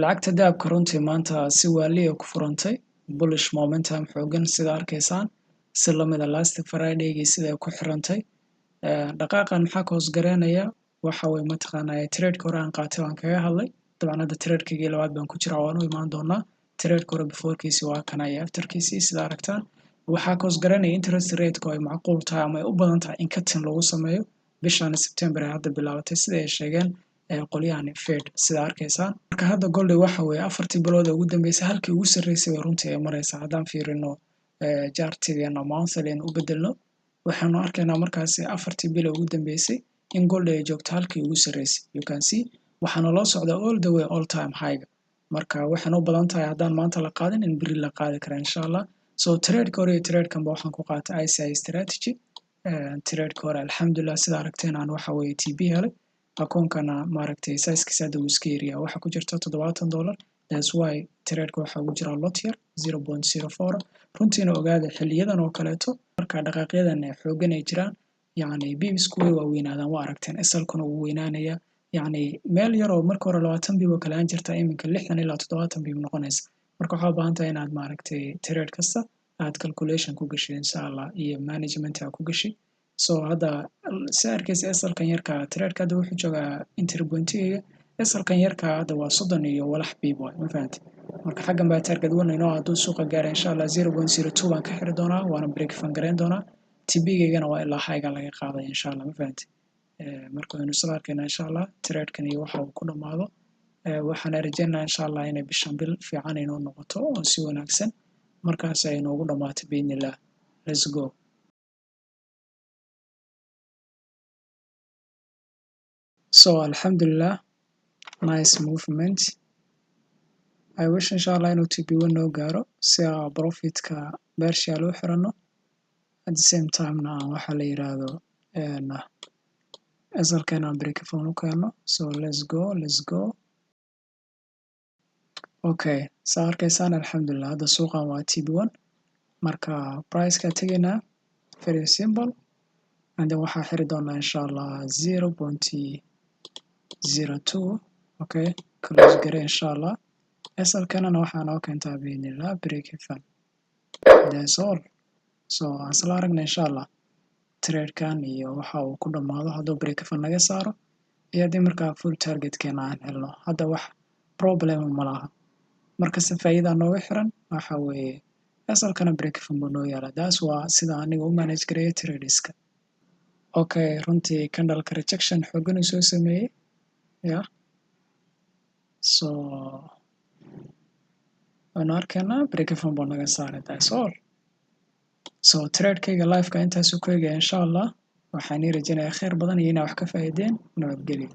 lacagta dahabka runtii maanta si waaliya ku furantay bullish momentum xoogan sida arkaysaan si lamida last Friday-gii sida ay ku xirantay dhaqaaqan maxaa ka hoos garanaya waxa way mataqaanaa trade hore aan qaatay waan kaga hadlay dabcan hadda trade-kii labaad baan ku jiraa waan u imaan doonaa trade hore before-kiisi waa kana iyo after-kiisi sida aragtaan waxaa ka hoos garanaya interest rate-ka ay macquul tahay ama ay u badan tahay in cutting lagu sameeyo bishan September ay hadda bilaabatay sida ay sheegeen qolyahan Fed sida arkaysaan marka hadda gold waxa way 4 bilood ugu dambeysay halkii ugu sareysay runtii ay maraysaa haddaan fiirino chartigeena monthly u bedelno waxaanu arkaynaa markaasi 4 bilo ugu dambeysay in gold ay joogto halkii ugu sareysay you can see waxaana loo socdaa all the way all time high marka waxaan u badan tahay haddaan maanta la qaadin in biri la qaadi kara insha Allah so trade-ka hore iyo trade-kan ba waxaan ku qaatay ICI strategy trade-ka hore alxamdulillah sida aragteen aan waxa way TB helay akoonkana maaragtay size-kiisa hadda wuu iska yariyaa waxa ku jirta $70 that's why trade-ka waxa ugu jira lot yar 0.04 runtiina ogaada xiliyadan oo kaleeto marka dhaqaaqyadan xoogan ay jiraan yacni bibisku way waaweynaadaan waa aragteen SL-kuna wuu weynaanaya yacni meel yar oo marka hore 20 bib oo kale aan jirta iminka 60 ilaa 70 bib noqonaysa marka waxaa u baahan tahay inaad maaragtay trade kasta aad calculation ku gashay insha Allah iyo management aad ku gashay so hadda si arkaysa SL-kan yarka trade-ka hadda wuxuu joogaa entry point-iga SL-kan yarka hadda waa 30 iyo walax bib waay ma fahanti marka xaggan baa target wan inoo hadduu suuqa gaaro insha Allah 0.02 baan ka xiri doonaa waana break fan gareyn doonaa TB-gaygana waa ilaa high-ga laga qaaday insha Allah ma fahanti marka waynu soo arkaynaa insha Allah trade-kan iyo waxa uu ku dhamaado waxaan rajaynayaa insha Allah inay bishan bil fiican inoo noqoto oo si wanaagsan markaas ay noogu dhamaato biidnillah let's go so alhamdulillah nice movement I wish inshallah inuu TB1 noo gaaro si aan profitka beersha loo xirano at the same time na waxa la yiraahdo SL-kana break fan u keeno so let's go okay saa arkaysaan alxamdulillah hadda suuqan waa TB1 marka price-ka tagaynaa very simple and then waxaa xiri doonaa insha Allah 0.02 okay close gare insha Allah SL-kana waxaa noo keentaa biidnillah break fan that's all so asla aragna insha Allah trade-kan iyo waxa uu ku dhamaado hadduu break fan naga saaro iyo haddii markaa full target-keena aan helno hadda wax problem ma laha marka si faa'iido nooga xiran waxa weeye SL-kana break fan buu noo yaalaa taas waa sida aniga u manage gareeyo trade-iska okay runtii candle-ka rejection xoogan uu soo sameeyay yeah so waanu arkaynaa break fan buu naga saaray that's all so trade-kayga live-ka intaasuu ku egaya insha Allah waxaan rajaynayaa khayr badan iyo inaa wax ka faa'iideen nabadgelyo